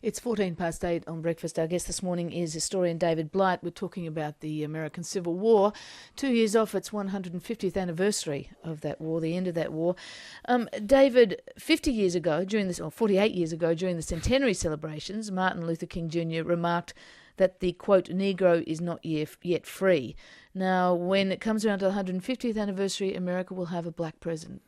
It's 8:14 on Breakfast. Our guest this morning is historian David Blight. We're talking about the American Civil War, 2 years off its 150th anniversary of that war, the end of that war. David, 50 years ago, 48 years ago, during the centenary celebrations, Martin Luther King Jr. remarked that the, quote, Negro is not yet free. Now, when it comes around to the 150th anniversary, America will have a black president.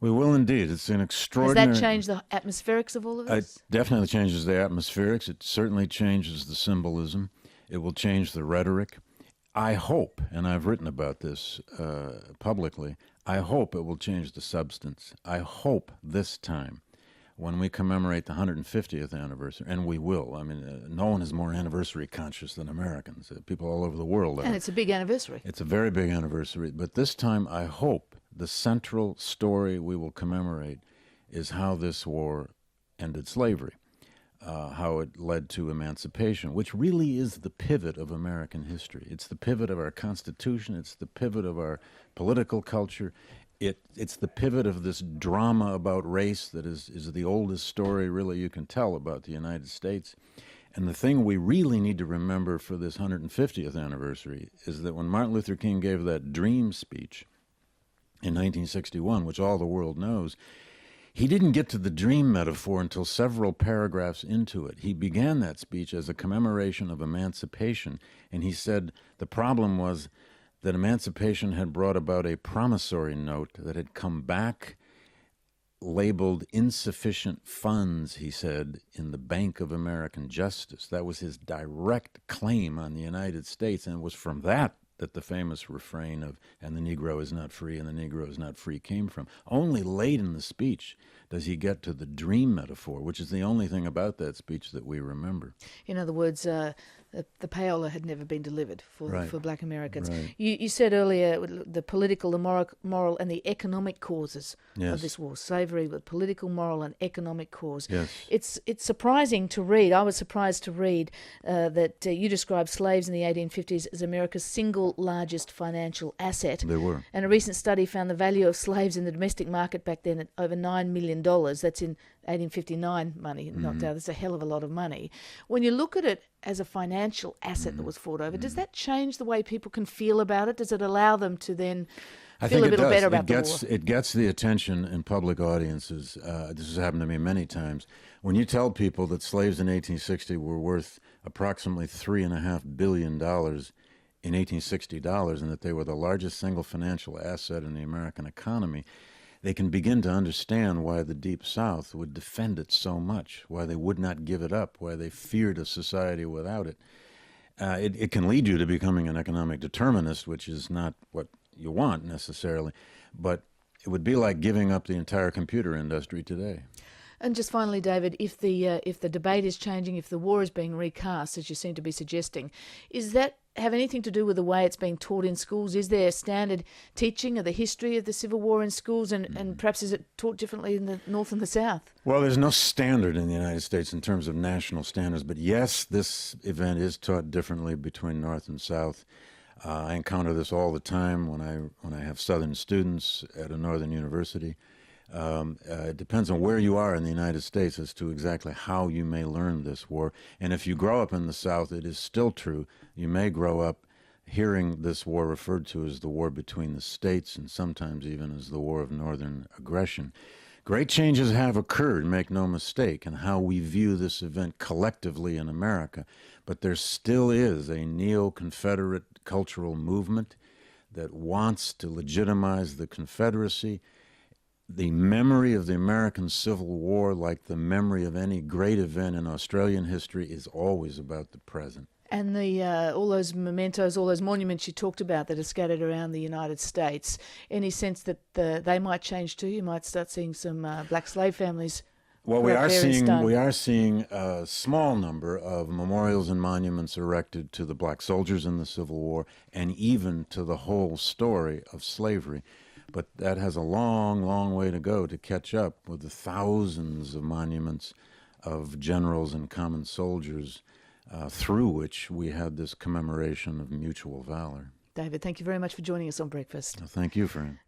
We will indeed. It's an extraordinary... Has that changed the atmospherics of all of this? It definitely changes the atmospherics. It certainly changes the symbolism. It will change the rhetoric. I hope, and I've written about this publicly, I hope it will change the substance. I hope this time, when we commemorate the 150th anniversary, and we will. I mean, no one is more anniversary conscious than Americans. People all over the world are. And it's a big anniversary. It's a very big anniversary. But this time, I hope the central story we will commemorate is how this war ended slavery, how it led to emancipation, which really is the pivot of American history. It's the pivot of our Constitution. It's the pivot of our political culture. It's the pivot of this drama about race that is the oldest story really you can tell about the United States. And the thing we really need to remember for this 150th anniversary is that when Martin Luther King gave that dream speech in 1961, which all the world knows, he didn't get to the dream metaphor until several paragraphs into it. He began that speech as a commemoration of emancipation, and he said the problem was that emancipation had brought about a promissory note that had come back labeled insufficient funds, he said, in the Bank of American Justice. That was his direct claim on the United States, and it was from that the famous refrain of, and the Negro is not free, and the Negro is not free came from. Only late in the speech does he get to the dream metaphor, which is the only thing about that speech that we remember. In other words, the payola had never been delivered for black Americans. Right. You said earlier the political, the moral and the economic causes of this war. Slavery, the political, moral and economic cause. Yes. It's surprising to read. I was surprised to read that you described slaves in the 1850s as America's single largest financial asset. They were. And a recent study found the value of slaves in the domestic market back then at over $9 million. That's in 1859 money, not doubt. That's a hell of a lot of money. When you look at it as a financial asset that was fought over, does that change the way people can feel about it? Does it allow them to then feel a little better about the war? It gets the attention in public audiences. This has happened to me many times. When you tell people that slaves in 1860 were worth approximately $3.5 billion in 1860 dollars, and that they were the largest single financial asset in the American economy, they can begin to understand why the Deep South would defend it so much, why they would not give it up, why they feared a society without it. It can lead you to becoming an economic determinist, which is not what you want necessarily, but it would be like giving up the entire computer industry today. And just finally, David, if the debate is changing, if the war is being recast, as you seem to be suggesting, is that have anything to do with the way it's being taught in schools? Is there standard teaching of the history of the Civil War in schools, and perhaps is it taught differently in the North and the South? Well, there's no standard in the United States in terms of national standards, but yes, this event is taught differently between North and South. I encounter this all the time when I have Southern students at a Northern university. It depends on where you are in the United States as to exactly how you may learn this war. And if you grow up in the South, it is still true. You may grow up hearing this war referred to as the war between the states, and sometimes even as the war of Northern aggression. Great changes have occurred, make no mistake, in how we view this event collectively in America. But there still is a neo-Confederate cultural movement that wants to legitimize the Confederacy. The memory of the American Civil War, like the memory of any great event in Australian history, is always about the present. And all those mementos, all those monuments you talked about that are scattered around the United States, any sense that they might change too? You might start seeing some black slave families. Well, we are seeing a small number of memorials and monuments erected to the black soldiers in the Civil War, and even to the whole story of slavery. But that has a long, long way to go to catch up with the thousands of monuments of generals and common soldiers through which we had this commemoration of mutual valor. David, thank you very much for joining us on Breakfast. Thank you, friend.